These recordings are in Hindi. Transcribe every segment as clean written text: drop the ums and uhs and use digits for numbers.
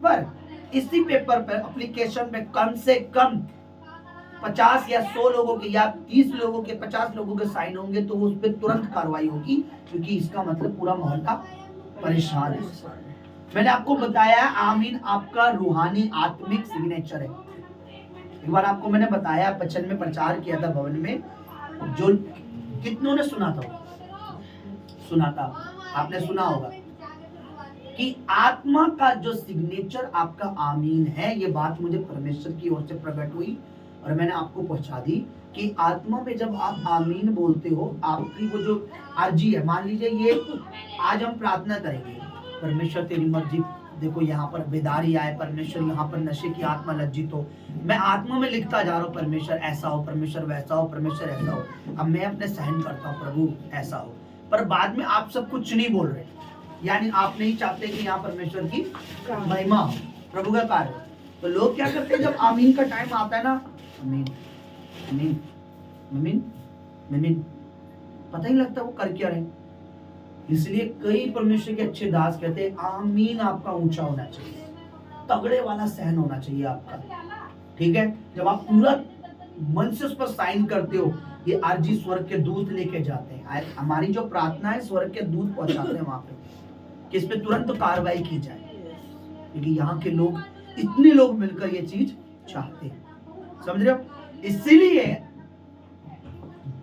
पर इसी पेपर पर एप्लीकेशन में कम से कम 50 या 100 लोगों के या 30 लोगों के 50 लोगों के साइन होंगे तो उस पर तुरंत कार्रवाई होगी, क्योंकि इसका मतलब पूरा मोहल्ला परेशान है। मैंने आपको बताया आमीन आपका रूहानी आत्मिक सिग्नेचर है। एक बार आपको मैंने बताया, बचन में प्रचार किया था भवन में, जो कितनों ने सुना था, आपने सुना होगा कि आत्मा का जो सिग्नेचर आपका आमीन है। ये बात मुझे परमेश्वर की ओर से प्रकट हुई और मैंने आपको पहुंचा दी कि आत्मा में जब आप आमीन बोलते हो, आपकी वो जो अर्जी है, मान लीजिए ये आज हम प्रार्थना करेंगे, परमेश्वर तेरी मर्जी, देखो यहाँ पर बेदारी आए, परमेश्वर यहाँ पर नशे की आत्मा लज्जित हो, मैं आत्मा में लिखता जा रहा हूँ परमेश्वर ऐसा हो, परमेश्वर वैसा हो, परमेश्वर ऐसा हो। अब मैं अपने सहन करता हूँ प्रभु ऐसा हो, पर बाद में आप सब कुछ नहीं बोल रहे, यानी आप नहीं चाहते कि यहाँ परमेश्वर की महिमा हो, प्रभु का कार्य। तो लोग क्या करते हैं, जब आमीन का टाइम आता है ना, आमीन आमीन आमीन आमीन, पता ही लगता वो कर क्या रहे। इसलिए कई परमेश्वर के अच्छे दास कहते हैं आमीन आपका ऊंचा होना चाहिए, तगड़े वाला सहन होना चाहिए आपका, ठीक है। जब आप पूरा मन से उस पर साइन करते हो, ये अर्जी स्वर्ग के दूत लेके जाते हैं, हमारी जो प्रार्थना है स्वर्ग के दूत पहुंचाते हैं वहां पे कि इस पे तुरंत कार्रवाई की जाए, क्योंकि यहाँ के लोग, इतने लोग मिलकर ये चीज चाहते हैं, समझ रहे हो। इसीलिए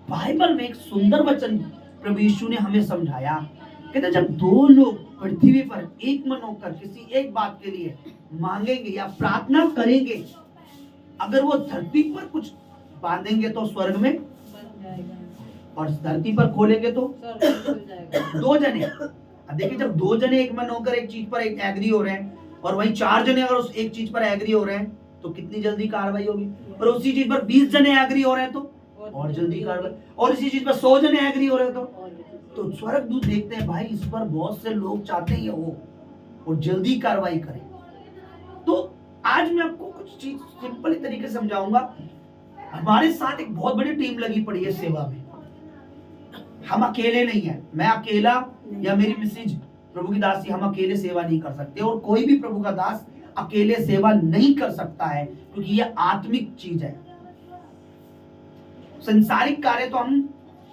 बाइबल में एक सुंदर वचन प्रभु यीशु ने हमें समझाया, कहते जब दो लोग पृथ्वी पर एक मन होकर किसी एक बात के लिए मांगेंगे या प्रार्थना करेंगे, अगर वो धरती पर कुछ बांधेंगे तो स्वर्ग में, और धरती पर खोलेंगे तो दो जने। अब देखिए, जब दो जने एक मन होकर एक चीज पर एक एग्री हो रहे हैं, और वहीं 4 जने अगर उस एक चीज पर एग्री हो रहे हैं तो कितनी जल्दी कार्रवाई होगी, और उसी चीज पर 20 जने एग्री हो रहे हैं तो और जल्दी कार्रवाई, और इसी चीज पर 100 जने एग्री हो रहे हैं तो स्वर्ग दूत देखते हैं भाई इस पर बहुत से लोग चाहते हैं वो और जल्दी कार्रवाई करें। तो आज मैं आपको कुछ चीज सिंपल तरीके से समझाऊंगा। हमारे साथ एक बहुत बड़ी टीम लगी पड़ी है सेवा में, हम अकेले नहीं है, मैं अकेला या मेरी मिसेज प्रभु की दासी, हम अकेले सेवा नहीं कर सकते, और कोई भी प्रभु का दास अकेले सेवा नहीं कर सकता है, क्योंकि यह आत्मिक चीज है। संसारिक कार्य तो हम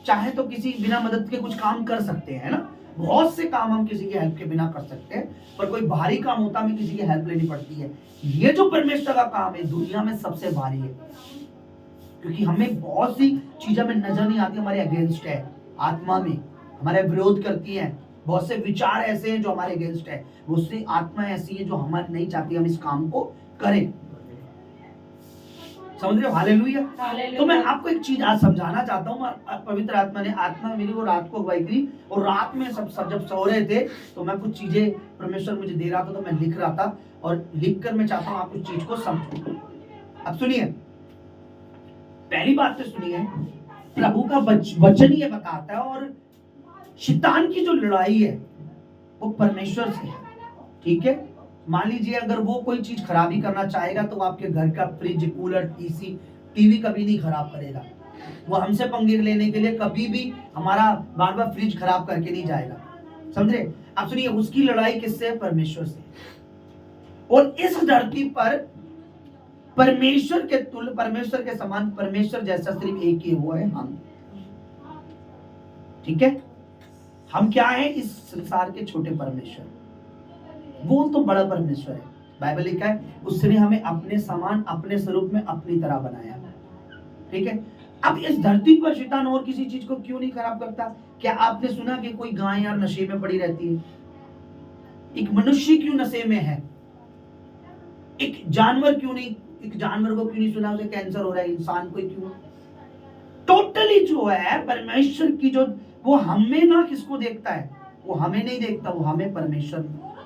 चाहे तो किसी बिना मदद के कुछ काम कर सकते हैं ना, बहुत से काम हम किसी की हेल्प के बिना कर सकते हैं, पर कोई भारी काम होता हमें किसी की हेल्प लेनी पड़ती है। ये जो परमेश्वर का काम है दुनिया में सबसे भारी है, क्योंकि हमें बहुत सी चीजें में नजर नहीं आती, हमारे अगेंस्ट है, आत्मा में हमारे विरोध करती है, बहुत से विचार ऐसे हैं जो हमारे अगेंस्ट है, बहुत सी आत्मा ऐसी है जो हमारे नहीं चाहती हम इस काम को करें, समझ रहे हो। हालेलुया। तो मैं आपको एक चीज आज समझाना चाहता हूँ, पवित्र आत्मा मेरी वो रात को अगुवाई करी, और रात में सब जब सो रहे थे तो मैं कुछ चीजें परमेश्वर मुझे दे रहा था, तो मैं लिख रहा था, और लिखकर मैं चाहता हूँ आप उस चीज को समझो। अब सुनिए, पहली बात तो सुनिए, प्रभु का वचन ये बताता है, और शैतान की जो लड़ाई है वो परमेश्वर से है, ठीक है। मान लीजिए अगर वो कोई चीज खराबी करना चाहेगा तो वो आपके घर का फ्रिज, कूलर, टीवी कभी नहीं खराब करेगा, वो हमसे पंगे लेने के लिए कभी भी हमारा बार बार फ्रिज खराब करके नहीं जाएगा, समझे। अब सुनिए, उसकी लड़ाई किससे है? परमेश्वर से। और इस धरती पर परमेश्वर के तुल्य, परमेश्वर के समान, परमेश्वर जैसा सिर्फ एक ही हुआ है, हम, ठीक है। हम क्या है? इस संसार के छोटे परमेश्वर, वो तो बड़ा परमेश्वर है। बाइबल लिखा है उसने हमें अपने समान, अपने स्वरूप में, अपनी तरह बनाया, ठीक है। अब इस धरती पर शैतान और किसी चीज को क्यों नहीं खराब करता? क्या आपने सुना कि कोई गाय यार नशे में पड़ी रहती है? एक मनुष्य क्यों नशे में है? एक जानवर क्यों नहीं, एक जानवर को क्यों नहीं सुना उसे कैंसर हो रहा है? इंसान को क्यों? टोटली जो है परमेश्वर की जो, वो हमें ना किसको देखता है? वो हमें नहीं देखता, वो हमें परमेश्वर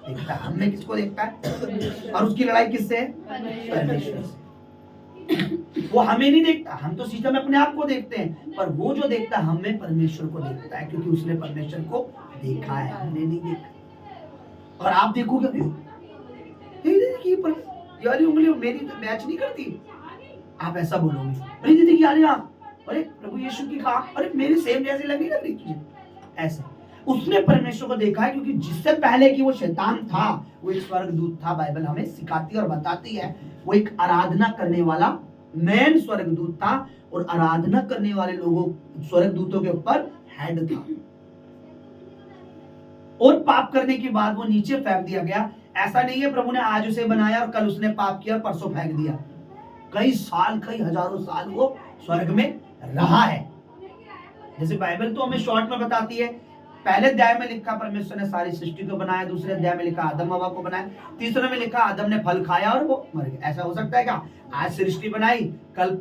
देखता है। हमें किसको देखता है? और उसकी लड़ाई किससे है? परमेश्वर से। वो हमें नहीं देखता, हम तो सीधा में अपने आप को देखते हैं, पर वो जो देखता है हमें परमेश्वर को देखता है, क्योंकि उसने परमेश्वर को देखा है, हमने नहीं देखा। और आप देखोगे यार उंगली मेरी मैच नहीं करती, आप ऐसा बोलोगे, अरे दीदी यार, अरे प्रभु यीशु की कहा, अरे मेरी सेम जैसी लगी ना तुझे, ऐसे। उसने परमेश्वर को देखा है, क्योंकि जिससे पहले कि वो शैतान था वो एक स्वर्गदूत था। बाइबल हमें सिखाती और बताती है वो एक आराधना करने वाला मेन स्वर्गदूत था, और आराधना करने वाले लोगों स्वर्गदूतों के ऊपर हेड था। और पाप करने के बाद वो नीचे फेंक दिया गया। ऐसा नहीं है प्रभु ने आज उसे बनाया और कल उसने पाप किया परसों फेंक दिया। कई साल, कई हजारों साल वो स्वर्ग में रहा है। जैसे बाइबल तो हमें शॉर्ट में बताती है, पहले अध्याय में लिखा परमेश्वर ने सारी सृष्टि को बनाया, दूसरे अध्याय में लिखा आदम हवा को बनाया, तीसरे में लिखा आदम ने फल खाया और वो मर गया। ऐसा हो सकता है क्या? आज सृष्टि बनाई, कल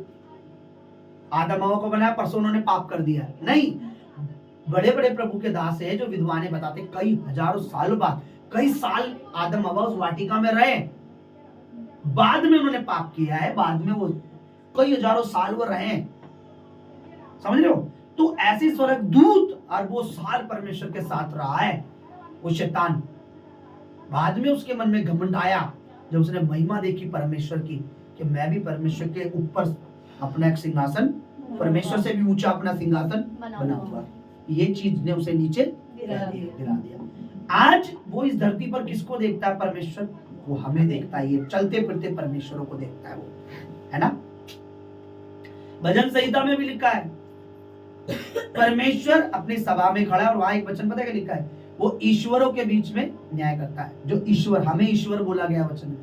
आदम हवा को बनाया, परसों उन्होंने पाप कर दिया? नहीं। बड़े बड़े प्रभु के दास है जो विद्वान बताते कई हजारों साल बाद, कई साल आदम हवा उस वाटिका में रहे, बाद में उन्होंने पाप किया है, बाद में वो कई हजारों साल वो रहे। समझ रहे हो? तो ऐसे स्वर्गदूत अरबों साल परमेश्वर के साथ रहा है वो शैतान। बाद में उसके मन में घमंड आया जब उसने महिमा देखी परमेश्वर की, कि मैं भी परमेश्वर के ऊपर अपना एक सिंहासन, परमेश्वर से भी ऊंचा अपना सिंहासन बनाऊंगा। ये चीज ने उसे नीचे गिरा दिया। आज वो इस धरती पर किसको देखता है? परमेश्वर। वो हमें देखता है, ये चलते फिरते परमेश्वरों को देखता है वो, है ना? भजन संहिता में भी लिखा है परमेश्वर अपनी सभा में खड़ा है, और वहां एक वचन पता है क्या लिखा है? वो ईश्वरों के बीच में न्याय करता है। जो ईश्वर, हमें ईश्वर बोला गया वचन में,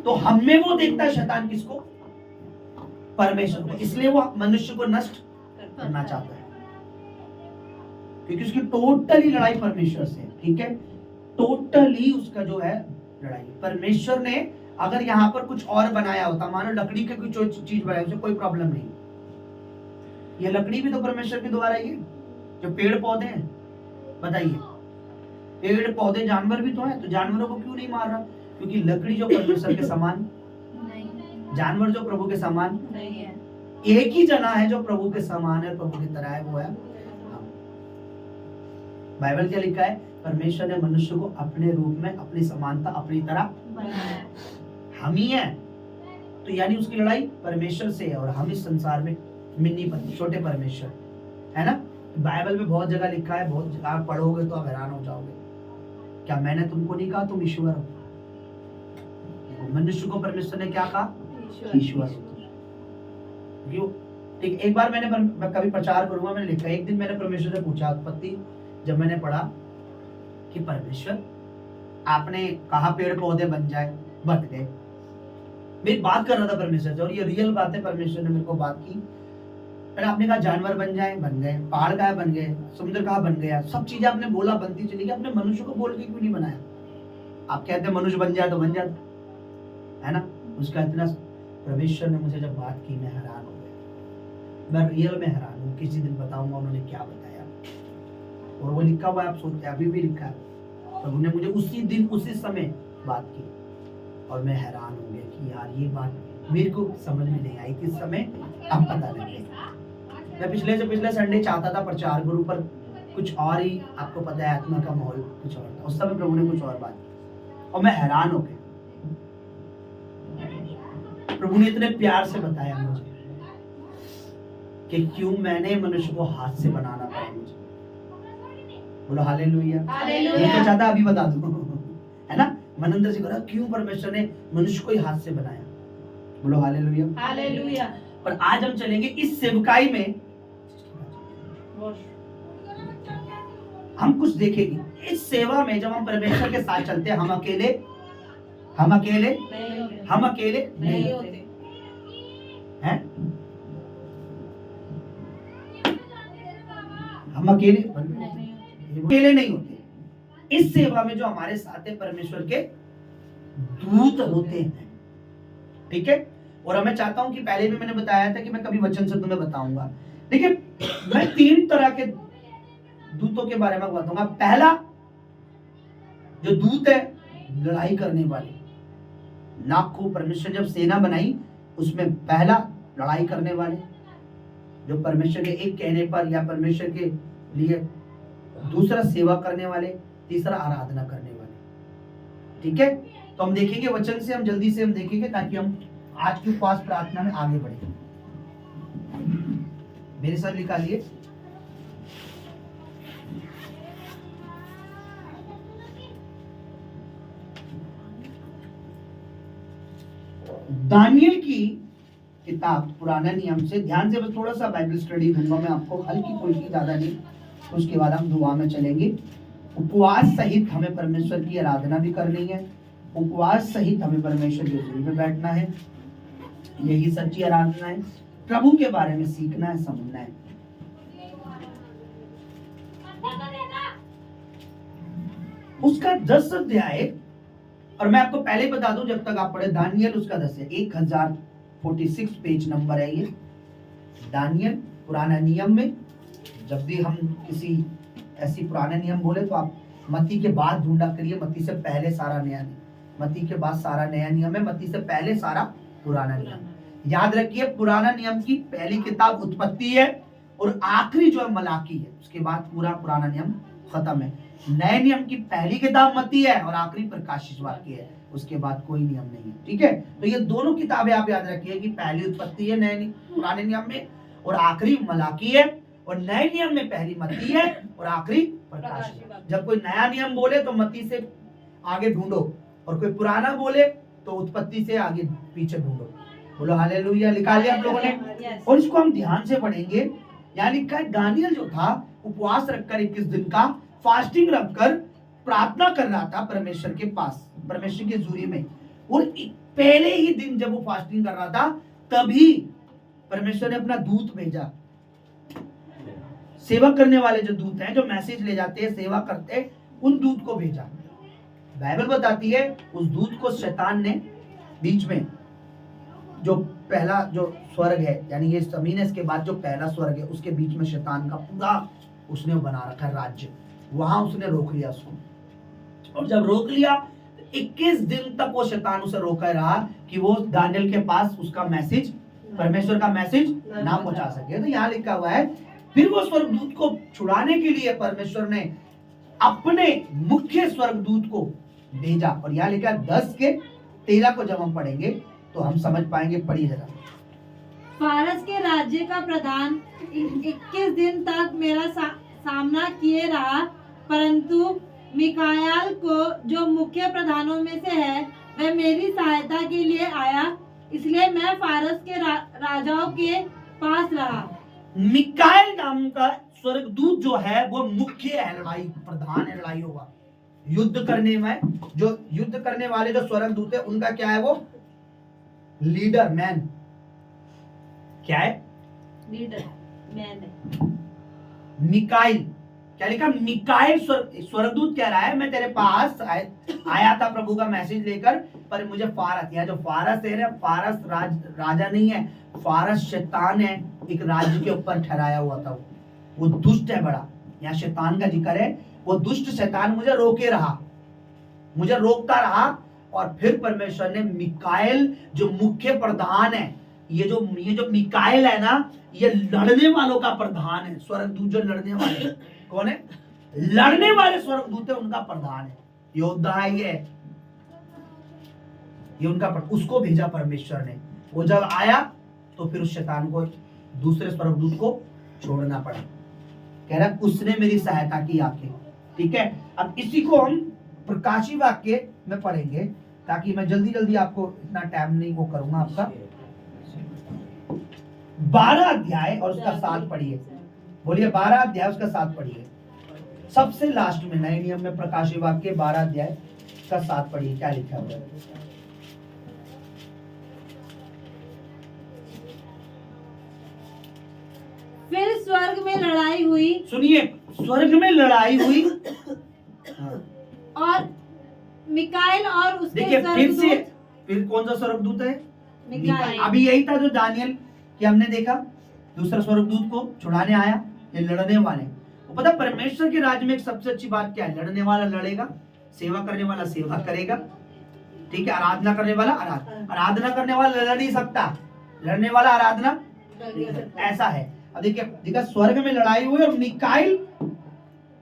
तो हमें वो देखता है। शैतान किसको? परमेश्वर को। इसलिए वो मनुष्य को नष्ट करना चाहता है, क्योंकि उसकी टोटली लड़ाई परमेश्वर से। ठीक है, टोटली उसका जो है लड़ाई। परमेश्वर ने अगर यहाँ पर कुछ और बनाया होता, मानो लकड़ी की कोई चीज बनाई, उसे कोई प्रॉब्लम नहीं। ये लकड़ी भी तो परमेश्वर के द्वारा ही है। जो पेड़ पौधे हैं, बताइए, पेड़ पौधे जानवर भी तो है, तो जानवरों को क्यों नहीं मार रहा? क्योंकि लकड़ी जो परमेश्वर के समान नहीं, जानवर जो प्रभु के समान नहीं है, एक ही जना है जो प्रभु के समान है, प्रभु की तरह है, वो है हम। बाइबल क्या लिखा है? परमेश्वर ने मनुष्य को अपने रूप में, अपनी समानता, अपनी तरह बनाया। हम ही है। तो यानी उसकी लड़ाई परमेश्वर से है, और हम इस संसार में मिनी छोटे परमेश्वर, है ना? बाइबल में बहुत जगह लिखा है, बहुत जगह आप पढ़ोगे तो आप हैरान हो जाओगे। क्या मैंने तुमको नहीं कहा तुम ईश्वर हो? मनुष्य को परमेश्वर ने क्या कहा? ईश्वर। क्यों? ठीक, एक बार मैं कभी प्रचार करूंगा, मैंने लिखा, एक दिन मैंने परमेश्वर से पूछा, उत्पत्ति जब मैंने पढ़ा कि परमेश्वर आपने कहा पेड़ पौधे बन जाए, बन गए। मैं बात कर रहा था परमेश्वर से, और ये रियल बात है, परमेश्वर ने मेरे को बात की। फिर आपने कहा जानवर बन जाए, बन गए। पहाड़ कहा बन गए, समुद्र कहा बन गया। सब चीजें आपने बोला, बनती चली गई। आपने मनुष्य को बोल के क्यों नहीं बनाया? आप कहते हैं मनुष्य बन जाए तो बन जाता, है ना? उसका इतना परमेश्वर ने मुझे जब बात की, मैं हैरान हो गया। मैं रियल में हैरान हूँ। किसी दिन बताऊंगा उन्होंने क्या बताया, और वो लिखा हुआ है, आप सोचते हैं, अभी भी लिखा है। प्रभु ने मुझे उसी दिन उसी समय बात की, और मैं हैरान हो गया कि यार ये बात मेरे को समझ में नहीं आई थी इस समय, अब पता लग गया। मैं पिछले से पिछले संडे चाहता था प्रचार गुरु पर कुछ और ही, आपको पता है आत्मा का माहौल कुछ और था। उस समय प्रभु ने कुछ और बात की, और मैं हैरान हो गया। प्रभु ने इतने प्यार से बताया मुझे कि क्यों मैंने मनुष्य को हाथ से बनाना पड़ा मुझे। बोलो हालेलुया। मैं तो चाहता अभी बता दूं, है ना? मन अंदर से कह रहा क्यों परमेश्वर ने मनुष्य को ही हाथ से बनाया। बोलो हालेलुया। हालेलुया। और आज हम चलेंगे इस सेवकाई में, हम कुछ देखेंगे इस सेवा में। जब हम परमेश्वर के साथ चलते हैं, हम अकेले नहीं होते हैं। हम अकेले नहीं होते। इस सेवा में जो हमारे साथ है परमेश्वर के दूत होते हैं। ठीक है, और मैं चाहता हूं कि पहले भी मैंने बताया था कि मैं कभी वचन से तुम्हें बताऊंगा। देखिए, मैं 3 तरह के दूतों के बारे में बताऊंगा। पहला जो दूत है, लड़ाई करने वाले। लाखों परमेश्वर जब सेना बनाई, उसमें पहला लड़ाई करने वाले, जो परमेश्वर के एक कहने पर या परमेश्वर के लिए। दूसरा सेवा करने वाले, तीसरा आराधना करने वाले। ठीक है, तो हम देखेंगे वचन से, हम जल्दी से हम देखेंगे ताकि हम आज की उपवास प्रार्थना में आगे बढ़े। मेरे साथ निकालिए दानियल की किताब पुराना नियम से, ध्यान से बस थोड़ा सा बाइबल स्टडी दूंगा मैं आपको, हल्की फुल्की, ज्यादा नहीं, उसके बाद हम दुआ में चलेंगे। उपवास सहित हमें परमेश्वर की आराधना भी करनी है, उपवास सहित हमें परमेश्वर की हज़ूरी में बैठना है, यही सच्ची आराधना है। प्रभु के बारे में सीखना है, समझना है। उसका 10 अध्याय, और मैं आपको पहले बता दूं जब तक आप पढ़े, दानियल उसका 10 है, 1046 पेज नंबर है ये दानियल पुराना नियम में। जब भी हम किसी ऐसी पुराने नियम बोले तो आप मत्ती के बाद ढूंढा करिए, मत्ती से पहले सारा नया नियम, मत्ती के बाद सारा नया नियम है, मत्ती से पहले सारा पुराना नियम। याद रखिए पुराना नियम की पहली किताब उत्पत्ति है और आखिरी जो है मलाकी है, उसके बाद पूरा पुराना नियम खत्म है। नए नियम की पहली किताब मत्ती है और आखिरी प्रकाशित वाक्य है, उसके बाद कोई नियम नहीं है। ठीक है, तो ये दोनों किताबें आप याद रखिए कि पहली उत्पत्ति है नए पुराने नियम में और आखिरी मलाकी है, और नए नियम में पहली मत्ती है और आखिरी प्रकाशित। जब कोई नया नियम बोले तो मत्ती से आगे ढूंढो, और कोई पुराना बोले तो उत्पत्ति से आगे पीछे ढूंढो। बोलो हालेलुया, लिखा लिया आप लोगों ने। और इसको हम ध्यान से पढ़ेंगे। यहाँ लिखा है दानियल जो था उपवास रखकर 21 दिन का फास्टिंग रखकर प्रार्थना कर रहा था परमेश्वर के पास, परमेश्वर की हज़ूरी में। और पहले ही दिन जब वो फास्टिंग कर रहा था तभी परमेश्वर ने अपना दूत भेजा। सेवा करने वाले जो दूत हैं, जो मैसेज ले जाते हैं, सेवा करते हैं, उन दूत को भेजा। बाइबल बताती है उस दूत को शैतान ने बीच में, जो पहला जो स्वर्ग है, यानी ये जमीन है, इसके बाद जो पहला स्वर्ग है उसके बीच में शैतान का पूरा उसने बना रखा है राज्य, वहां उसने रोक लिया उसको। और जब रोक लिया 21 दिन तक वो शैतान उसे रोका रहा कि वो दानियल के पास उसका मैसेज, परमेश्वर का मैसेज ना पहुंचा सके। तो यहाँ लिखा हुआ है फिर वो स्वर्गदूत को छुड़ाने के लिए परमेश्वर ने अपने मुख्य स्वर्गदूत को भेजा। और यहाँ लिखा 10 के 13 को जब हम पढ़ेंगे तो हम समझ पाएंगे। पढ़िए जरा। फारस के राज्य का प्रधान 21 दिन तक मेरा सामना किए रहा, परंतु मिकायाल को जो मुख्य प्रधानों में से है वह मेरी सहायता के लिए आया, इसलिए मैं फारस के राजाओं के पास रहा। मिकाएल नाम का स्वर्गदूत जो है वो मुख्य है, लड़ाई प्रधान है, लड़ाई होगा युद्ध करने में। जो युद्ध करने वाले जो स्वर्गदूत है उनका क्या है, वो लीडर मैन। क्या है? लीडर मैन है। मिकाइल, क्या लिखा? मिकाइल स्वर्गदूत कह रहा है मैं तेरे पास आया था प्रभु का मैसेज लेकर, पर मुझे फारस, या जो फारस है ना, फारस राजा नहीं है, फारस शैतान है, एक राज्य के ऊपर ठहराया हुआ था। वो दुष्ट है बड़ा, यहाँ शैतान का जिक्र है। वो दुष्ट शैतान मुझे रोके रहा, मुझे रोकता रहा, और फिर परमेश्वर ने मिकाएल जो मुख्य प्रधान है, ये जो मिकाएल है ना, ये लड़ने वालों का प्रधान है। स्वर्गदूत जो लड़ने वाले कौन है? लड़ने वाले स्वर्गदूत है, उनका प्रधान है, योद्धा है ये उनका उसको भेजा परमेश्वर ने। वो जब आया तो फिर उस शैतान को, दूसरे स्वर्गदूत को छोड़ना पड़ा। कह रहा उसने मेरी सहायता की आके। ठीक है, अब इसी को हम प्रकाशी वाक्य में पढ़ेंगे, ताकि मैं जल्दी जल्दी आपको इतना टाइम नहीं वो करूंगा आपका। 12 अध्याय और उसका 7 पढ़िए। बोलिए 12 अध्याय उसका 7 पढ़िए। सबसे लास्ट में नए नियम में प्रकाशी वाक्य 12 अध्याय का 7 पढ़िए। क्या लिखा हुआ है? फिर स्वर्ग में लड़ाई हुई। सुनिए, स्वर्ग में लड़ाई हुई। और मिकाएल और उसके देखिए फिर कौन सा स्वर्गदूत है? मिकाएल। अभी यही था जो दानियल कि हमने देखा, दूसरा स्वर्गदूत को छुड़ाने आया, ये लड़ने वाले। वो पता परमेश्वर के राज्य में एक सबसे अच्छी बात क्या है? लड़ने वाला लड़ेगा, सेवा करने वाला सेवा करेगा। ठीक है, आराधना करने वाला आराधना करने वाला लड़ नहीं सकता, लड़ने वाला आराधना ऐसा है। अब देखिए स्वर्ग में लड़ाई हुई और मिकाएल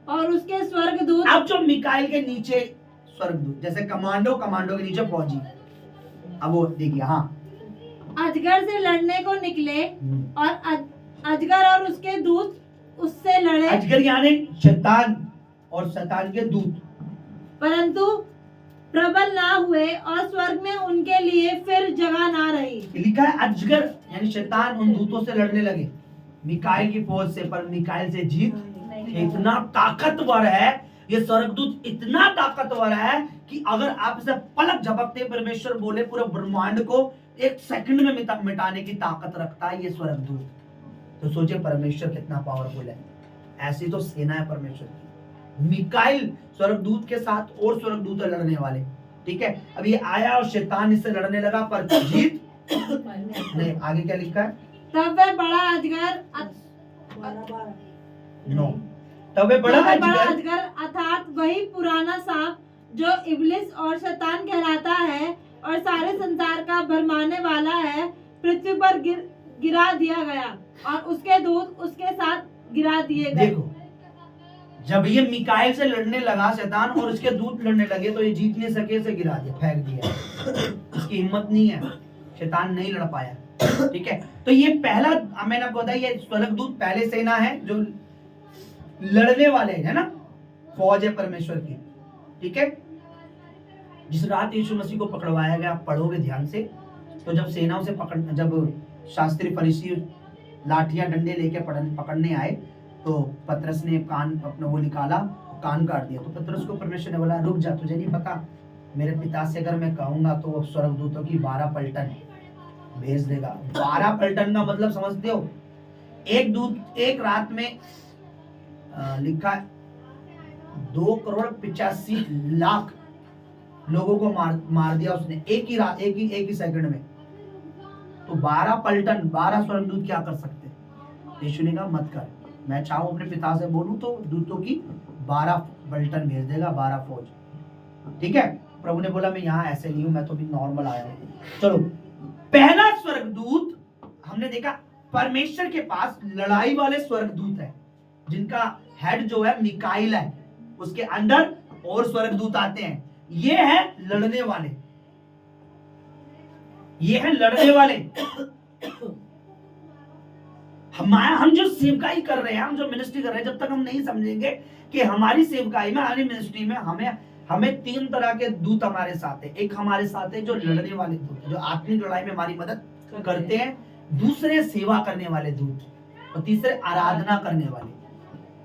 और उसके स्वर्गदूत। अब जो मिकाएल के नीचे स्वर्गदूत, जैसे कमांडो के नीचे फौजी। अब वो देखिए, हाँ, अजगर से लड़ने को निकले और अजगर और उसके दूत उससे लड़े। अजगर यानी शैतान और शैतान के दूत। परंतु प्रबल ना हुए और स्वर्ग में उनके लिए फिर जगह ना रही। लिखा है अजगर यानी शैतान उन दूतों से लड़ने लगे, मिकाइल की फौज से, पर मिकाइल से जीत इतना ताकतवर है, ये स्वर्गदूत इतना ताकतवर है कि अगर आप इसे पलक झपकते परमेश्वर बोले पूरे ब्रह्मांड को एक सेकंड में मिटाने की ताकत रखता है ये स्वर्गदूत। तो सोचिए परमेश्वर कितना पावरफुल है। ऐसी तो सेना है परमेश्वर की। मिकाइल स्वर्गदूत के साथ और स्वर्गदूत लड़ने वाले, ठीक है। अब ये आया और शैतान इससे लड़ने लगा पर जीत नहीं। आगे क्या लिखा है? तब वह बड़ा अजगर नो, तब वह बड़ा अजगर अर्थात वही पुराना सांप जो इब्लिस और शैतान कहलाता है और सारे संसार का भरमाने वाला है, पृथ्वी पर गिरा दिया गया और उसके दूत उसके साथ गिरा दिए गए। देखो, जब ये मिकाइल से लड़ने लगा शैतान और उसके दूत लड़ने लगे तो ये जीत नहीं सके, से गिरा दिया, फेंक दिया। इसकी हिम्मत नहीं है, शैतान नहीं लड़ पाया, ठीक है। तो ये पहला मैंने आपको बताया, ये स्वर्गदूत पहले सेना है जो लड़ने वाले है ना, फौज है परमेश्वर की, ठीक है। जिस रात यीशु मसीह को पकड़वाया गया, आप पढ़ोगे ध्यान से, तो जब सेनाओं से जब शास्त्री फरीसी लाठियां डंडे लेके पकड़ने आए तो पतरस ने कान अपना वो निकाला, कान काट दिया। तो पतरस को परमेश्वर ने बोला रुक जा, तुझे नहीं पता मेरे पिता से अगर मैं कहूंगा तो वो स्वर्गदूतों की 12 पलटन भेज देगा। 12 पलटन का मतलब समझते हो? एक दूत एक रात में लिखा 2,85,00,000 लोगों को मार दिया उसने एक ही रात, एक ही सेकंड में। तो 12 पलटन, 12 स्वर्गदूत क्या कर सकते? यीशु ने कहा मत कर, मैं चाहूं अपने पिता से बोलूं तो दूतों की 12 पलटन भेज देगा, 12 फौज, ठीक है। प्रभु ने बोला मैं यहाँ ऐसे नहीं हूं, मैं तो भी नॉर्मल आया हूं। चलो, पहला स्वर्गदूत हमने देखा, परमेश्वर के पास लड़ाई वाले स्वर्गदूत है जिनका हेड जो है मिकाइल है, उसके अंदर और स्वर्गदूत आते हैं। ये है लड़ने वाले, ये है लड़ने वाले। हम जो सेवकाई कर रहे हैं, हम जो मिनिस्ट्री कर रहे हैं, जब तक हम नहीं समझेंगे कि हमारी सेवकाई में, हमारी मिनिस्ट्री में हमें 3 तरह के दूत हमारे साथ है। एक हमारे साथ है जो लड़ने वाले दूत, जो आत्मिक लड़ाई में हमारी मदद करते हैं। दूसरे सेवा करने वाले दूत, और तीसरे आराधना करने वाले,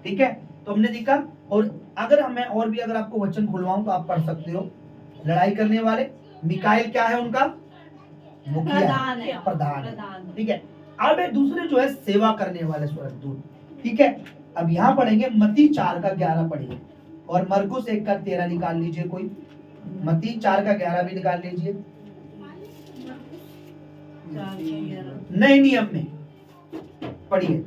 ठीक है। तो हमने देखा, और अगर हमें और भी अगर आपको वचन खुलवाऊं तो आप पढ़ सकते हो। लड़ाई करने वाले, मिकाइल क्या है उनका? मुखिया, प्रधान, ठीक है। अब दूसरे जो है सेवा करने वाले स्वर्गदूत, ठीक है। अब यहाँ पढ़ेंगे मत्ती 4:11 पढ़िए, और मरकुस 1:13 निकाल लीजिए कोई। मत्ती 4:11 भी निकाल लीजिए। नए नियम में पढ़िए,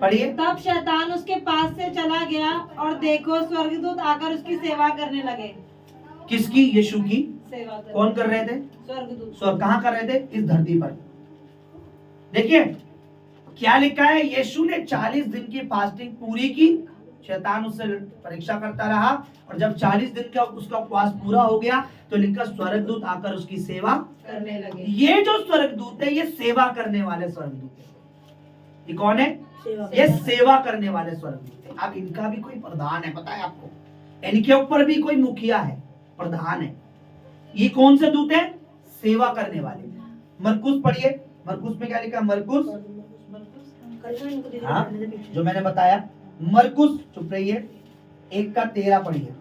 पढ़िए। तब शैतान उसके पास से चला गया और देखो स्वर्गदूत आकर उसकी सेवा करने लगे। किसकी? यीशु की सेवा कौन कर रहे थे? स्वर्गदूत। कहाँ कर रहे थे? इस धरती पर। देखिए क्या लिखा है, यीशु ने 40 दिन की फास्टिंग पूरी की, शैतान उससे परीक्षा करता रहा, और जब 40 दिन का उसका उपवास पूरा हो गया तो लिखा स्वर्गदूत आकर उसकी सेवा करने लगे। ये जो स्वर्गदूत है ये सेवा करने वाले स्वर्गदूत है। ये कौन है? ये सेवा करने वाले स्वर्गदूत है। अब इनका भी कोई प्रधान है, पता है आपको? इनके ऊपर भी कोई मुखिया है, प्रधान है। ये कौन से दूत है? सेवा करने वाले। मरकुस पढ़िए, मरकुस में क्या लिखा? मरकुस, हाँ, जो मैंने बताया, मरकुस, चुप रहिए, 1:13 पढ़िए।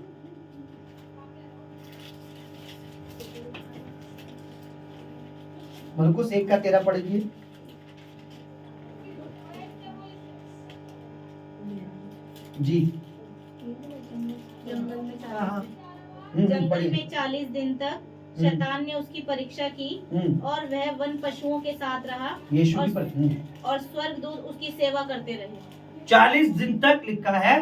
मरकुस 1:13 पढ़िए। जी, जंगल में 40 दिन तक शैतान ने उसकी परीक्षा की और वह वन पशुओं के साथ रहा और स्वर्गदूत उसकी सेवा करते रहे। 40 दिन तक लिखा है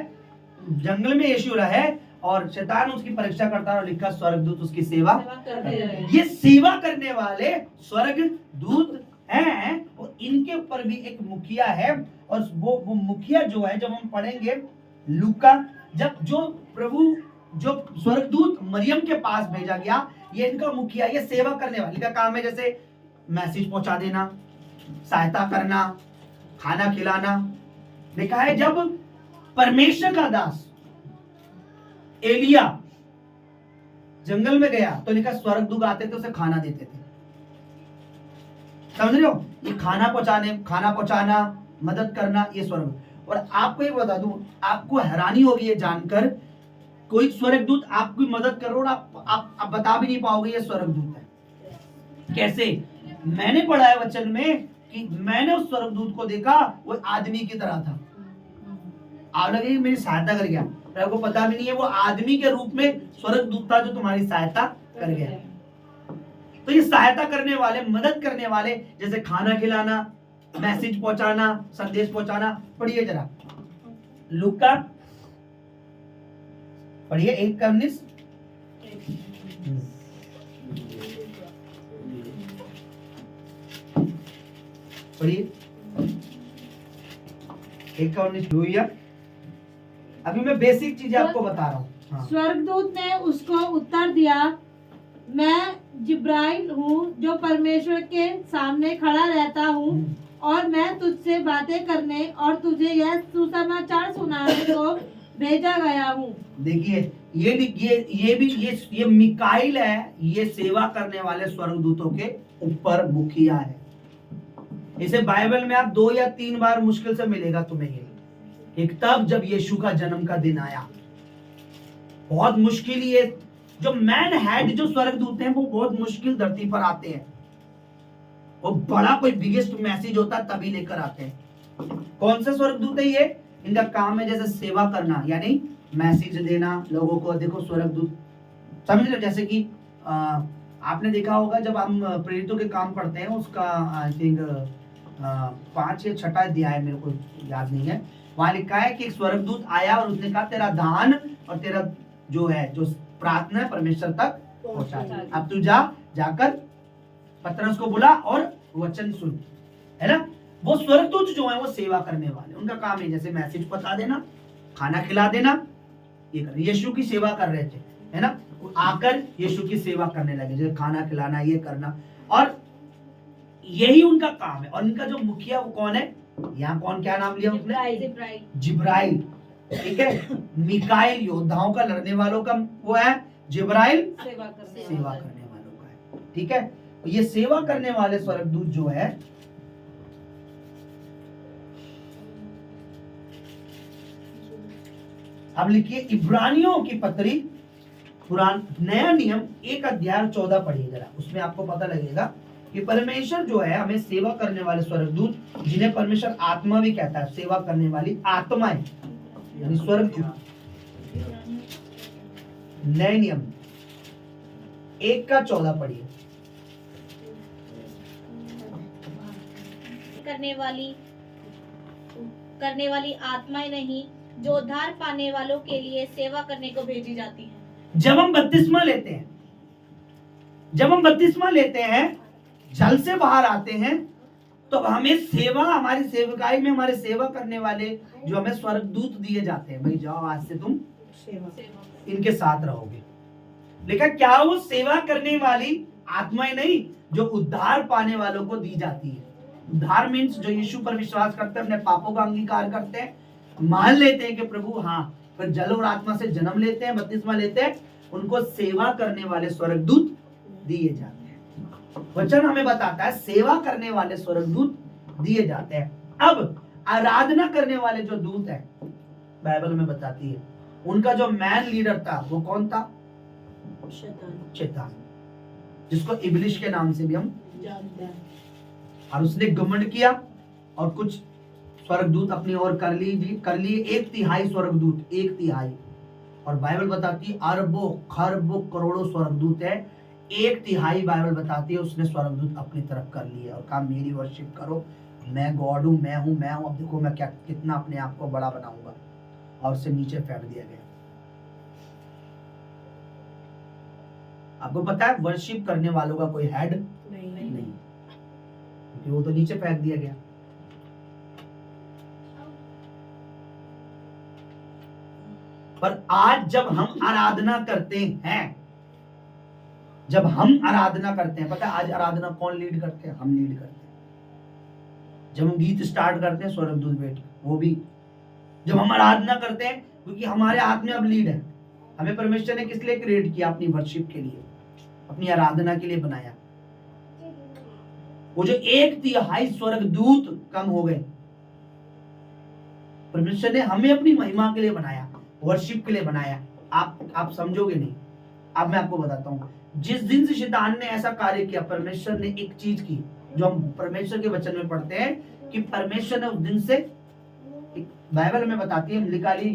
जंगल में यीशु रहे और शैतान उसकी परीक्षा करता और लिखा स्वर्गदूत उसकी सेवा करते रहे। ये सेवा करने वाले स्वर्गदूत हैं और इनके ऊपर भी एक मुखिया है। और वो मुखिया जो है, जब हम पढ़ेंगे लूका, जब जो स्वर्गदूत मरियम के पास भेजा गया, ये इनका मुखिया, ये सेवा करने वाले का काम है। जैसे मैसेज पहुंचा देना, सहायता करना, खाना खिलाना। देखा है जब परमेश्वर का दास एलिया जंगल में गया तो लिखा स्वर्गदूत आते थे, उसे खाना देते थे। समझ रहे हो? ये खाना पहुंचाना, मदद करना, ये स्वर्ग। और आपको एक बता दूं, आपको हैरानी होगी ये जानकर, कोई स्वर्गदूत आपकी मदद कर रहा हो, आप बता भी नहीं पाओगे ये स्वर्गदूत है। कैसे? मैंने पढ़ा है वचन में कि मैंने उस स्वर्गदूत को देखा, वो आदमी की तरह था। आप लगे मेरी सहायता कर गया, आपको पता भी नहीं है वो आदमी के रूप में स्वर्गदूत था जो तुम्हारी सहायता कर गया। तो ये सहायता करने वाले, मदद करने वाले, जैसे खाना खिलाना, मैसेज पहुंचाना, संदेश पहुंचाना। पढ़िए जरा लूका, पढ़िए 1:19। पढ़िए 1:19। अभी मैं बेसिक चीजें आपको बता रहा हूँ। हाँ। स्वर्गदूत ने उसको उत्तर दिया, मैं जिब्राइल हूँ जो परमेश्वर के सामने खड़ा रहता हूँ, और मैं तुझसे बातें करने और तुझे यह सुसमाचार सुनाने को भेजा गया हूँ। देखिए ये मिकाइल है, ये सेवा करने वाले स्वर्गदूतों के ऊपर मुखिया है। इसे बाइबल में आप 2 या 3 बार मुश्किल से मिलेगा तुम्हें। ये एक तब जब यीशु का जन्म का दिन आया, बहुत मुश्किल, ये जो मैन हेड जो स्वर्गदूत हैं वो बहुत मुश्किल धरती पर आते हैं। वो बड़ा कोई बिगेस्ट मैसेज होता है तभी लेकर आते हैं। कौन से स्वर्गदूत है ये? इनका काम है जैसे सेवा करना, यानी मैसेज देना लोगों को। देखो स्वर्गदूत समझ लो, जैसे कि आपने देखा होगा जब हम प्रेरितों के काम पढ़ते हैं, उसका आई थिंक 5 या 6 अध्याय, मेरे को याद नहीं है, वहां लिखा है कि एक स्वर्गदूत आया और उसने कहा तेरा दान और तेरा जो है जो प्रार्थना है परमेश्वर तक पहुंचा। अब तू जाकर पतरस को बुला और वचन सुन, है ना। वो स्वर्गदूत जो है वो सेवा करने वाले, उनका काम है जैसे मैसेज बता देना, खाना खिला देना, ये कर। यीशु की सेवा कर रहे थे, है ना, आकर यीशु की सेवा करने लगे, जैसे खाना खिलाना, ये करना, और यही उनका काम है। और इनका जो मुखिया वो कौन है? यहाँ कौन, क्या नाम लिया उसने? जिब्राइल। ठीक है, मिकाइल योद्धाओं का, लड़ने वालों का वो है, जिब्राइल सेवा करने वालों का है। ठीक है, ये सेवा करने वाले स्वर्गदूत जो है, अब लिखिए इब्रानियों की पत्री, नया नियम 1:14 पढ़िए जरा, उसमें आपको पता लगेगा कि परमेश्वर जो है हमें सेवा करने वाले स्वर्गदूत, जिन्हें परमेश्वर आत्मा भी कहता है, सेवा करने वाली आत्माएं यानी स्वर्गदूत। नए नियम 1:14 पढ़िए। करने वाली आत्माएं नहीं, जो उद्धार पाने वालों के लिए सेवा करने को भेजी जाती है। जब हम बपतिस्मा लेते हैं, जल से बाहर आते हैं, तो हमें सेवा, हमारी सेवकाई में हमारे सेवा करने वाले जो हमें स्वर्गदूत दिए जाते हैं, भाई जाओ आज से तुम इनके साथ रहोगे। लेकिन क्या वो सेवा करने वाली आत्माएं नहीं जो उद्धार पाने वालों को दी जाती है। उद्धार मीन्स जो यीशु पर विश्वास करते हैं, अपने पापों का अंगीकार करते हैं, मान लेते हैं कि प्रभु हाँ, फिर जल और आत्मा से जन्म लेते हैं, बपतिस्मा लेते हैं, उनको सेवा करने वाले स्वर्गदूत दिए जाते हैं। वचन हमें बताता है सेवा करने वाले स्वर्गदूत दिए जाते हैं। अब आराधना करने वाले जो दूत हैं, बाइबल में बताती है, उनका जो मैन लीडर था वो कौन था? शैतान, जिसको इब्लिश के नाम से भी हम जानते हैं। और उसने घमंड किया और कुछ स्वर्गदूत अपनी ओर कर लिए 1/3 स्वर्गदूत, 1/3। और बाइबल बताती है अरबों खरबों करोड़ों स्वर्गदूत है, 1/3 बाइबल बताती है उसने स्वर्गदूत अपनी तरफ कर लिए और कहा मेरी वर्शिप करो, मैं गॉड हूं, मैं हूं, अब देखो मैं क्या कितना अपने आप को बड़ा बनाऊंगा, और उसे नीचे फेंक दिया गया। आपको पता है वर्शिप करने वालों का कोई हेड नहीं, क्योंकि वो तो नीचे फेंक दिया गया। पर आज जब हम आराधना करते हैं, पता है आज आराधना कौन लीड करते हैं? हम लीड करते हैं। जब हम गीत स्टार्ट करते हैं, स्वर्गदूत बैठ, वो भी जब हम आराधना करते हैं, क्योंकि हमारे हाथ में अब लीड है। हमें परमेश्वर ने किस लिए क्रिएट किया? अपनी वर्शिप के लिए, अपनी आराधना के लिए बनाया। वो जो 1/3 स्वर्गदूत कम हो गए, परमेश्वर ने हमें अपनी महिमा के लिए बनाया, वर्शिप के लिए बनाया। आप समझोगे नहीं। अब मैं आपको बताता हूं, जिस दिन से शैतान ने ऐसा कार्य किया, परमेश्वर ने एक चीज की जो हम परमेश्वर के वचन में पढ़ते हैं कि परमेश्वर ने उस दिन से, बाइबल में बताती है, लिखा ली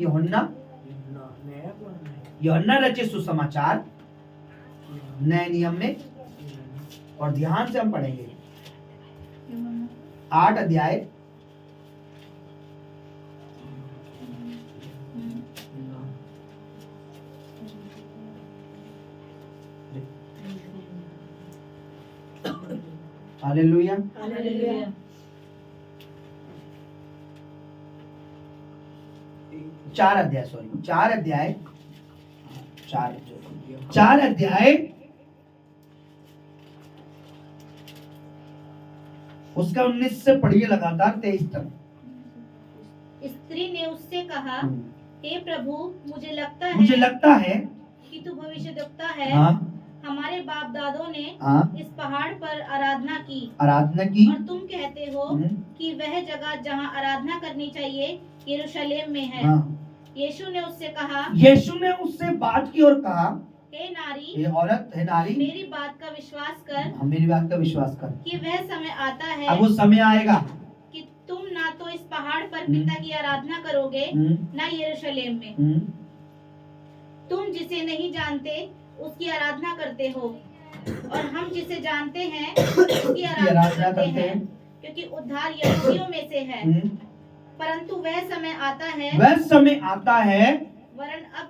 यूहन्ना रचित सुसमाचार नए नियम में, और ध्यान से हम पढ़ेंगे 8 अध्याय हालेलुया। हालेलुया। 4 अध्याय, सॉरी 4 अध्याय, 4 अध्याय उसका 19 से पढ़िए लगातार 23 तक। स्त्री ने उससे कहा, हे प्रभु, मुझे लगता है कि तू भविष्यद्वक्ता है। हाँ, हमारे बाप दादों ने हाँ, इस पहाड़ पर आराधना की और तुम कहते हो कि वह जगह जहाँ आराधना करनी चाहिए यरूशलेम में है। हाँ। यीशु ने उससे बात की और कहा, हे नारी, हे औरत, हे नारी, मेरी बात का विश्वास कर मेरी बात का विश्वास कर कि वह समय आता है, अब वो समय आएगा कि तुम ना तो इस पहाड़ पर पिता की आराधना करोगे, ना यरूशलेम में। तुम जिसे नहीं जानते उसकी आराधना करते हो, और हम जिसे जानते हैं उसकी आराधना करते हैं, क्योंकि उद्धार यहूदियों में से है। परंतु वह समय आता है, वरन अब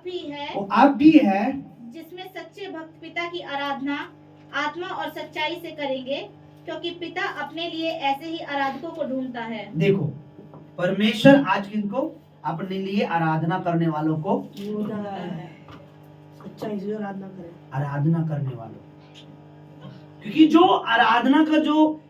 भी है, जिसमें सच्चे भक्त पिता की आराधना आत्मा और सच्चाई से करेंगे, क्योंकि पिता अपने लिए ऐसे ही आराधकों को ढूंढता है। देखो, परमेश्वर आज किनको? अपने लिए आराधना करने वालों को सच्चाई से आराधना करने वालों, क्योंकि जो आराधना का जो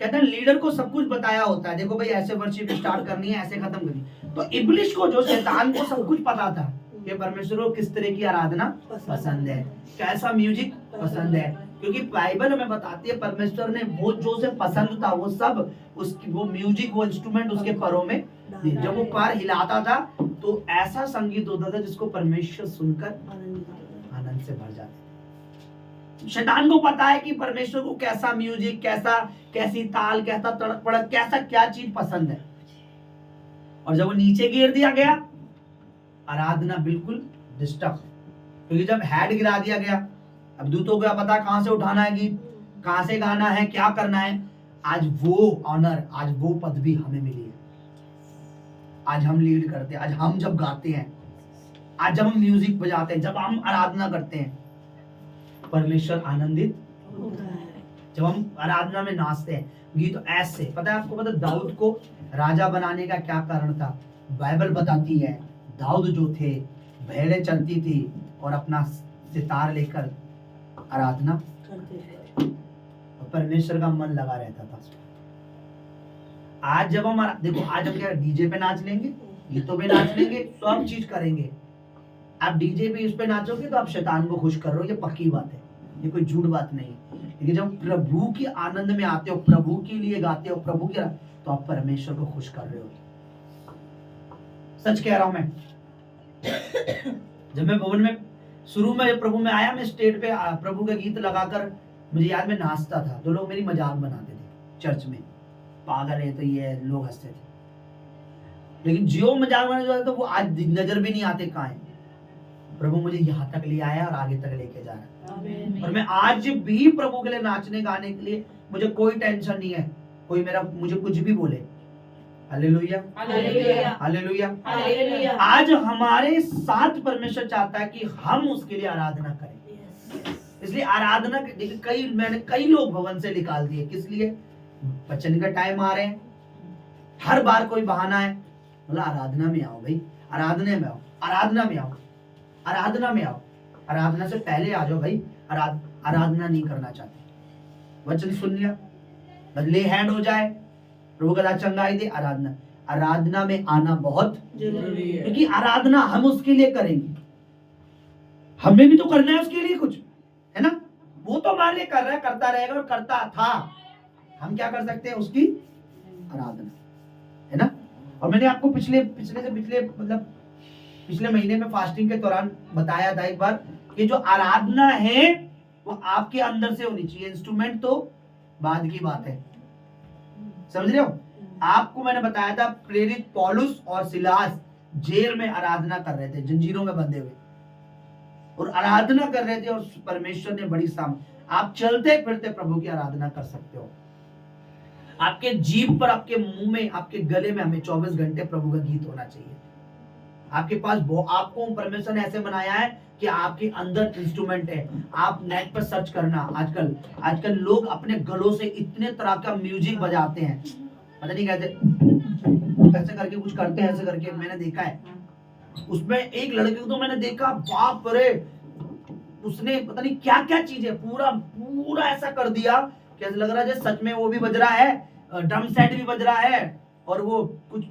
कहते हैं लीडर को सब कुछ बताया होता है। देखो भाई, ऐसे वर्शिप स्टार्ट करनी है, ऐसे खत्म करनी है। तो इब्लिश को, जो शैतान को सब कुछ पता था कि परमेश्वर को किस तरह की आराधना पसंद है, कैसा म्यूजिक पसंद है, क्योंकि बाइबल हमें बताती है परमेश्वर ने वो जो उसे पसंद था वो सब उसकी, वो म्यूजिक, वो इंस्ट्रूमेंट उसके पैरों में, जब वो पैर हिलाता था तो ऐसा संगीत होता था जिसको परमेश्वर सुनकर आनंद से भर जाता। शैतान को पता है कि परमेश्वर को कैसा म्यूजिक, कैसी ताल, कैसा तड़क पड़क, कैसा क्या चीज पसंद है। और जब वो नीचे गिर दिया गया, आराधना बिल्कुल डिस्टर्ब, क्योंकि जब हेड गिरा दिया गया, अब दूतों को पता कहां से उठाना है गीत, कहां से गाना है, क्या करना है। आज वो ऑनर, आज वो पदवी हमें मिली है। आज हम लीड करते हैं, आज हम जब गाते हैं, आज जब हम म्यूजिक बजाते हैं, जब हम आराधना करते हैं, परमेश्वर आनंदित होता है। जब हम आराधना में नाचते हैं, गीत ऐसे, पता है आपको, पता दाऊद को राजा बनाने का क्या कारण था? बाइबल बताती है दाऊद जो थे, भेड़ें चलती थी और अपना सितार लेकर आराधना करते थे, और परमेश्वर का मन लगा रहता था। आज जब हम देखो, आज हम क्या डीजे पे नाच लेंगे, गीतों पे नाच लेंगे, सब चीज करेंगे। आप डीजे पे, उस पे नाचोगे तो आप शैतान को खुश कर रहे हो, ये पक्की बात है, ये कोई झूठ बात नहीं। लेकिन जब प्रभु के आनंद में आते हो, प्रभु के लिए गाते हो, प्रभु के, तो आप परमेश्वर को खुश कर रहे हो। सच कह रहा हूं मैं। जब मैं भवन में शुरू में प्रभु में आया, मैं स्टेज पे प्रभु का गीत लगाकर, मुझे याद, मैं नाचता था, तो लोग मेरी मजाक बनाते थे चर्च में, पागल है, तो ये लोग हंसते थे। लेकिन जो मजाक बनाने जो, तो वो आज नजर भी नहीं आते कहाँ है। प्रभु मुझे यहाँ तक ले आया और आगे तक लेके जा रहा है। और मैं आज भी प्रभु के लिए नाचने गाने के लिए मुझे कोई टेंशन नहीं है, कोई मुझे कुछ भी बोले। Hallelujah, hallelujah, hallelujah, hallelujah. आज हमारे साथ परमेश्वर चाहता है कि हम उसके लिए आराधना करें। इसलिए आराधना, देखिए मैंने कई लोग भवन से निकाल दिए, किस लिए? वचन का टाइम आ रहे हैं, हर बार कोई बहाना है, बोला आराधना में आओ भाई, आराधना में आओ, आराधना में आओ, आराधना में आओ, आराधना से पहले आ जाओ भाई। आराधना नहीं करना चाहते, वचन सुन लिया, बदले हैंड हो जाए, प्रभु का चंगाई दे, आराधना। आराधना में आना बहुत जरूरी है। क्योंकि आराधना हम उसके लिए करेंगे, हमें भी तो करना है उसके लिए कुछ, है ना। वो तो हमारे लिए कर रहा है, करता रहेगा और करता था। हम क्या कर सकते हैं? उसकी आराधना, है ना। और मैंने आपको पिछले मतलब पिछले महीने में फास्टिंग के दौरान बताया था एक बार कि जो आराधना है वो आपके अंदर से होनी चाहिए। इंस्ट्रूमेंट तो बाद की बात है, समझ रहे हो। आपको मैंने बताया था प्रेरित पौलुस और सिलास जेल में आराधना कर रहे थे, जंजीरों में बंधे हुए, और आराधना कर रहे थे और परमेश्वर ने बड़ी आप चलते फिरते प्रभु की आराधना कर सकते हो। आपके जीभ पर, आपके मुंह में, आपके गले में हमें 24 घंटे प्रभु का गीत होना चाहिए। आपके पास आपको परमेश्वर ने ऐसे बनाया है कि आपके अंदर इंस्ट्रूमेंट है। आप नेट पर सर्च करना, आजकल लोग अपने गलों से इतने तरह का म्यूजिक बजाते हैं, पता नहीं कैसे करके कुछ करते हैं, ऐसे करके मैंने देखा है। उसमें एक लड़के को तो मैंने देखा, बाप रे, उसने पता नहीं क्या क्या चीजें पूरा ऐसा कर दिया कि ऐसा लग रहा है जैसे सच में वो भी बज रहा है, ड्रम सेट भी बज रहा है, और वो कुछ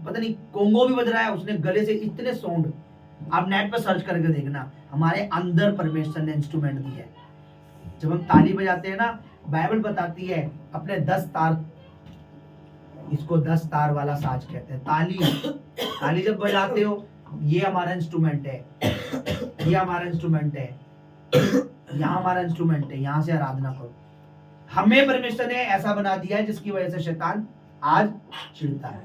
पता नहीं कोंगो भी बज रहा है। उसने गले से इतने साउंड, आप नेट पर सर्च करके देखना। हमारे अंदर परमेश्वर ने इंस्ट्रूमेंट दिया है। जब हम ताली बजाते हैं ना, बाइबल बताती है अपने 10 तार, इसको 10 तार वाला साज कहते हैं। ताली जब बजाते हो, ये हमारा इंस्ट्रूमेंट है, ये हमारा इंस्ट्रूमेंट है, यहाँ हमारा इंस्ट्रूमेंट है, यहाँ से आराधना करो। हमें परमेश्वर ने ऐसा बना दिया है जिसकी वजह से शैतान आज चिढ़ता है।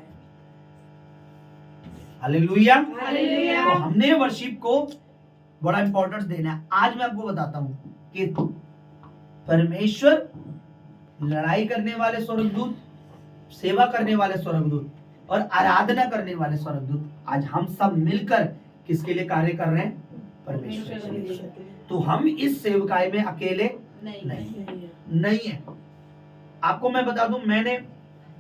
हालेलुया। तो हमने वर्शिप को बड़ा इंपॉर्टेंस देना है। आज मैं आपको बताता हूं कि परमेश्वर, लड़ाई करने वाले स्वर्गदूत, सेवा करने वाले स्वर्गदूत और आराधना करने वाले स्वर्गदूत, आज हम सब मिलकर किसके लिए कार्य कर रहे हैं? परमेश्वर के लिए। तो हम इस सेवकाई में अकेले नहीं है। आपको मैं बता दूं, मैंने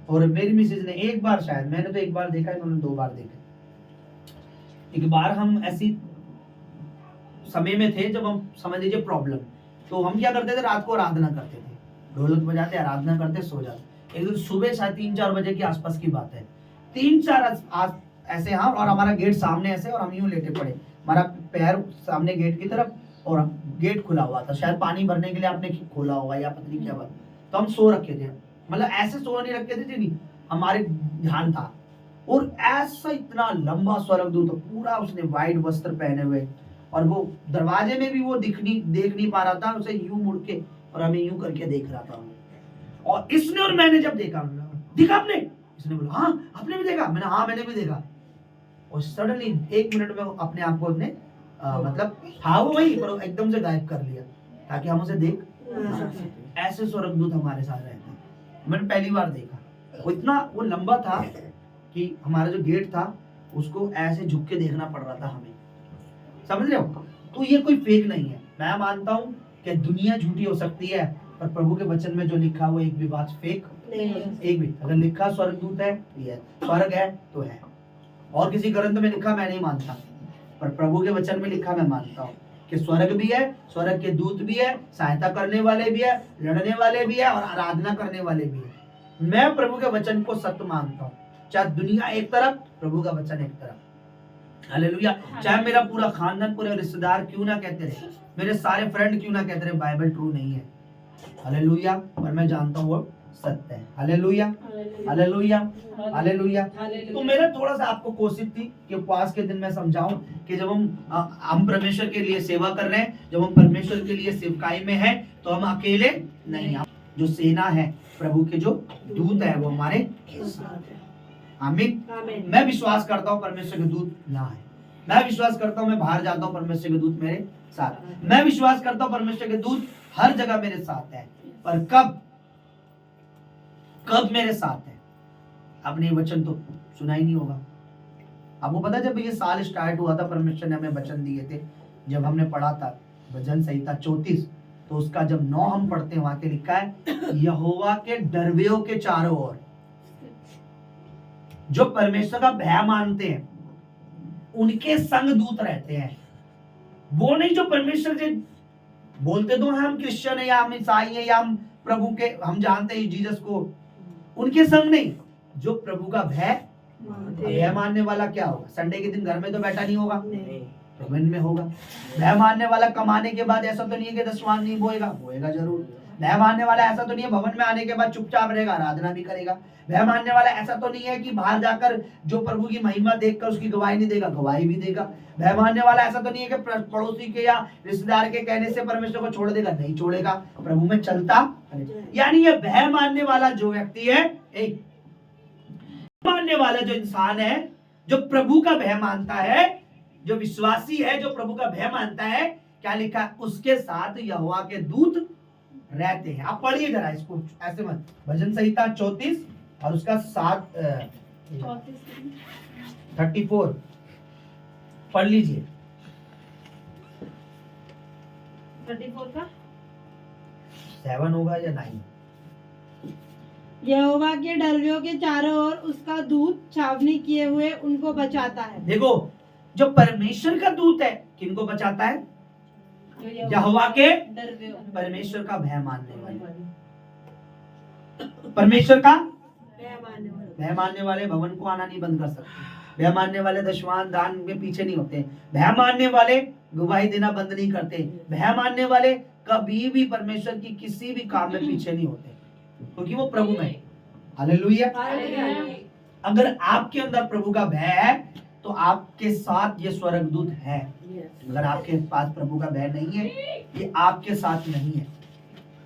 और मेरी मिसेज ने एक बार, शायद मैंने तो एक बार देखा, इन्होंने 2 बार देखा। एक बार हम ऐसी समय में थे जब हम, समझ लीजिए, प्रॉब्लम, तो हम क्या करते थे, रात को आराधना करते थे, ढोलक बजाते, आराधना करते, सो जाते। एक दिन सुबह शायद 3-4 बजे के आसपास की बात है, 3-4 ऐसे, हाँ, और हमारा गेट सामने ऐसे, और हम यूं लेटे पड़े, हमारा पैर सामने गेट की तरफ, और गेट खुला हुआ था। शायद पानी भरने के लिए आपने खोला होगा या पता नहीं क्या बात। तो हम सो रखे थे, मतलब ऐसे सो नहीं रखे थे, नहीं, हमारे ध्यान था। और ऐसा इतना लंबा स्वर्गदूत, पूरा उसने व्हाइट वस्त्र पहने हुए, और वो दरवाजे में भी वो देख नहीं पा रहा था, उसे यूं मुड़ के और हमें यूं करके देख रहा था। और इसने और मैंने जब देखा, देखा आपने? इसने बोला हाँ आपने भी देखा? मैंने हाँ मैंने भी देखा। और सडनली 1 मिनट में अपने आप को उसने मतलब हाँ वो वही, पर एकदम से गायब कर लिया ताकि हम उसे देख सके। ऐसे स्वर्गदूत हमारे साथ रहते हैं। मैंने पहली बार देखा, वो लंबा था कि हमारा जो गेट था उसको ऐसे झुक के देखना पड़ रहा था हमें, समझ रहे हो। तो ये कोई फेक नहीं है। मैं मानता हूँ कि दुनिया झूठी हो सकती है, पर प्रभु के वचन में जो लिखा वो एक भी बात फेक नहीं, एक भी। अगर लिखा स्वर्गदूत है, ये स्वर्ग है तो है, और किसी ग्रंथ में लिखा मैं नहीं मानता, पर प्रभु के वचन में लिखा मैं मानता हूँ कि स्वर्ग भी है, स्वर्ग के दूत भी है, सहायता करने वाले भी है, लड़ने वाले भी है, और आराधना करने वाले भी है। मैं प्रभु के वचन को सत्य मानता हूँ, चाहे दुनिया एक तरफ, प्रभु का वचन एक तरफ। हालेलुया। चाहे मेरा पूरा खानदान, पूरे रिश्तेदार क्यों ना कहते रहे, मेरे सारे फ्रेंड क्यों ना कहते रहे बाइबल ट्रू नहीं है, हालेलुया, पर मैं जानता हूँ वो सत्य है। Hallelujah, hallelujah, hallelujah. तो मेरा थोड़ा सा आपको कोशिश थी कि उपवास के दिन मैं समझाऊं कि जब हम परमेश्वर के लिए सेवा कर रहे हैं, जब हम परमेश्वर के लिए सेवकाई में हैं, तो हम अकेले नहीं, जो सेना है, प्रभु के जो दूत है, वो हमारे साथ है। आमीन। मैं विश्वास करता हूँ परमेश्वर के दूत यहाँ है। मैं विश्वास करता हूँ, मैं बाहर जाता हूँ, परमेश्वर के दूत मेरे साथ। मैं विश्वास करता हूँ परमेश्वर के दूत हर जगह मेरे साथ है। पर कब मेरे साथ है? आपने ये वचन तो सुना ही नहीं होगा। आपको पता है जब ये साल स्टार्ट हुआ था, परमेश्वर ने हमें वचन दिए थे, जब हमने पढ़ा था भजन संहिता 34, तो उसका जब 9 हम पढ़ते हैं, वहां के लिखा है यहोवा के डरवेयों के चारों ओर, जो परमेश्वर का भय मानते हैं, उनके संग दूत रहते हैं। वो नहीं जो परमेश्वर से बोलते तो हम क्रिश्चियन है, या हम ईसाई है, या हम प्रभु के, हम जानते हैं जीसस को, उनके संग नहीं, जो प्रभु का भय भय मानने वाला क्या होगा? संडे के दिन घर में तो बैठा नहीं होगा, भवन में होगा। भय मानने वाला कमाने के बाद ऐसा तो नहीं है कि दशवान नहीं बोएगा, बोएगा जरूर। भय मानने वाला ऐसा तो नहीं है भवन में आने के बाद चुपचाप रहेगा, आराधना भी करेगा। भय मानने वाला ऐसा तो नहीं है कि बाहर जाकर जो प्रभु की महिमा देखकर उसकी गवाही नहीं देगा, गवाही भी देगा। भय मानने वाला ऐसा तो नहीं है कि पड़ोसी के या रिश्तेदार के कहने से परमेश्वर को छोड़ देगा, नहीं छोड़ेगा, प्रभु में चलता। यानी ये भय मानने वाला जो व्यक्ति है, एक मानने वाला जो इंसान है, जो प्रभु का भय मानता है, जो विश्वासी है, जो प्रभु का भय मानता है, क्या लिखा है? उसके साथ यहोवा के दूत रहते हैं। आप पढ़िए जरा इसको ऐसे मत। भजन संहिता 34 और उसका 34 पढ़ लीजिए। 34 का 7 होगा या 9? यहोवा के डरवियों के चारों ओर उसका दूत छावनी किए हुए उनको बचाता है। देखो, जो परमेश्वर का दूत है किनको बचाता है? यहोवा के डरवियों, परमेश्वर का भय मानने वाले, परमेश्वर का भय मानने वाले भवन को आना नहीं बंद कर सकते। भय मानने वाले दशवान दान के पीछे नहीं होते। भय मानने वाले गवाही देना बंद नहीं करते। भय मानने वाले कभी भी परमेश्वर की किसी भी काम में पीछे नहीं होते, क्योंकि वो प्रभु में। हालेलुया। अगर आपके अंदर प्रभु का भय है तो आपके साथ ये स्वर्गदूत है। अगर आपके पास प्रभु का भय नहीं है, ये आपके साथ नहीं है।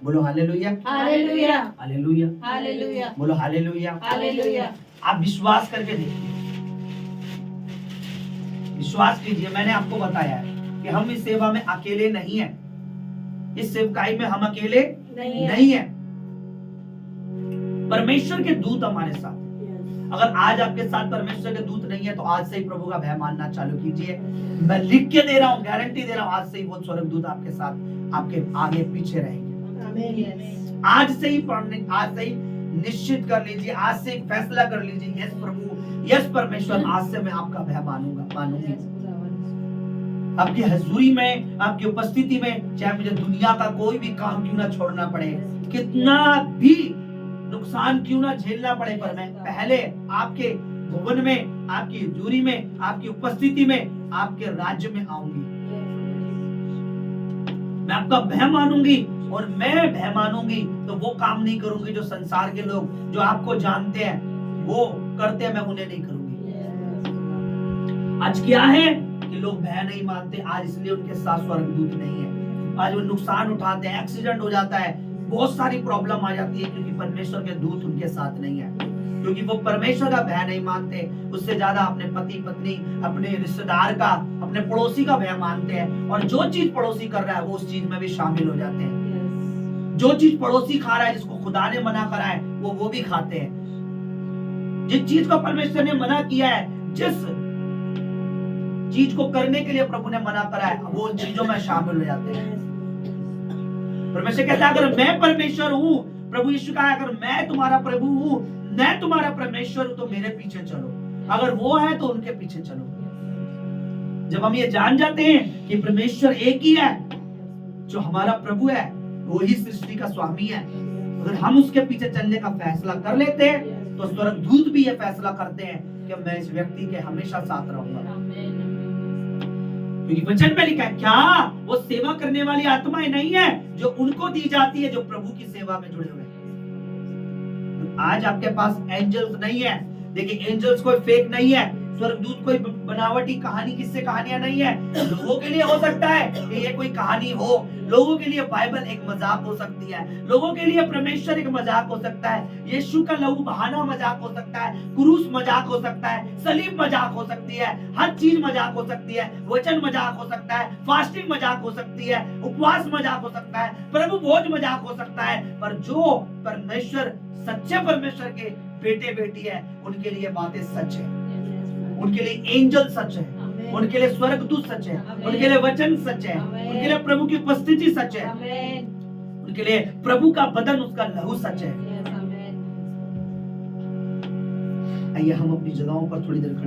बोलो हालेलुया, हालेलुया, हालेलुया, हालेलुया, बोलो हालेलुया, हालेलुया। आप विश्वास करके देखिए, विश्वास कीजिए। मैंने आपको बताया है कि हम इस सेवा में अकेले नहीं है, इस सेवकाई में हम अकेले नहीं है। परमेश्वर के दूत हमारे साथ। अगर आज आपके साथ परमेश्वर के दूत नहीं है तो आज से ही प्रभु का भय मानना चालू कीजिए। मैं लिख के दे रहा हूँ, गारंटी दे रहा हूँ, आज से ही वो स्वर्गदूत आपके साथ, आपके आगे पीछे रहेंगे। आज से ही पढ़ने, आज से ही निश्चित कर लीजिए, आज से एक फैसला कर लीजिए, यस प्रभु, यस परमेश्वर, आज से मैं आपका भय मानूंगी। आपकी हजूरी में, आपकी उपस्थिति में, चाहे मुझे दुनिया का कोई भी काम क्यों ना छोड़ना पड़े, कितना भी नुकसान क्यों ना झेलना पड़े, पर मैं पहले आपके भवन में, आपकी हजूरी में, आपकी उपस्थिति में, आपके राज्य में आऊंगी। मैं आपका भय मानूंगी, और मैं भय मानूंगी तो वो काम नहीं करूंगी जो संसार के लोग, जो आपको जानते हैं, वो करते हैं, मैं उन्हें नहीं करूंगी। आज क्या है कि लोग भय नहीं मानते, आज इसलिए उनके साथ स्वर्गदूत नहीं है। आज वो नुकसान उठाते हैं, एक्सीडेंट हो जाता है, बहुत सारी प्रॉब्लम आ जाती है, क्योंकि परमेश्वर के दूत उनके साथ नहीं है, क्योंकि वो परमेश्वर का भय नहीं मानते। उससे ज्यादा अपने पति पत्नी, अपने रिश्तेदार का, अपने पड़ोसी का भय मानते हैं, और जो चीज पड़ोसी कर रहा है वो उस चीज में भी शामिल हो जाते हैं। जो चीज पड़ोसी खा रहा है, जिसको खुदा ने मना करा है, वो भी खाते हैं। जिस चीज को परमेश्वर ने मना किया है, जिस चीज को करने के लिए प्रभु ने मना करा है, वो उन चीजों में शामिल हो जाते हैं। परमेश्वर कहता है, अगर मैं परमेश्वर हूँ, प्रभु यीशु कहा, अगर मैं तुम्हारा प्रभु हूँ, मैं तुम्हारा परमेश्वर हूँ, तो मेरे पीछे चलो। अगर वो है तो उनके पीछे चलो। जब हम ये जान जाते हैं कि परमेश्वर एक ही है, जो हमारा प्रभु है, वो ही सृष्टि का स्वामी है, अगर हम उसके पीछे चलने का फैसला कर लेते हैं, तो स्वर्गदूत भी ये फैसला करते हैं कि मैं इस व्यक्ति के हमेशा साथ रहूंगा। क्योंकि वचन में लिखा है, क्या वो सेवा करने वाली आत्माएं नहीं है जो उनको दी जाती है, जो प्रभु की सेवा में जुड़े हुए हैं। आज आपके पास एंजल्स नहीं है। देखिए, एंजल्स कोई फेक नहीं है, स्वर्गदूत कोई बनावटी कहानी, किससे कहानियां नहीं है। लोगों के लिए हो सकता है कि ये कोई कहानी हो, लोगों के लिए बाइबल एक मजाक हो सकती है, लोगों के लिए परमेश्वर एक मजाक हो सकता है, यीशु का लहू बहाना मजाक हो सकता है, क्रूस मजाक हो सकता है, सलीब मजाक हो सकती है, हर चीज मजाक हो सकती है, वचन मजाक हो सकता है, फास्टिंग मजाक हो सकती है, उपवास मजाक हो सकता है, प्रभु भोज मजाक हो सकता है, पर जो परमेश्वर, सच्चे परमेश्वर के बेटे बेटी है, उनके लिए बातें सच है, उनके लिए एंजल सच है, उनके लिए स्वर्गदूत सच है, उनके लिए वचन सच है, उनके लिए प्रभु की उपस्थिति सच है, उनके लिए प्रभु का बदन, उसका लहू सच है। आइए हम अपनी जगहों पर थोड़ी देर खड़े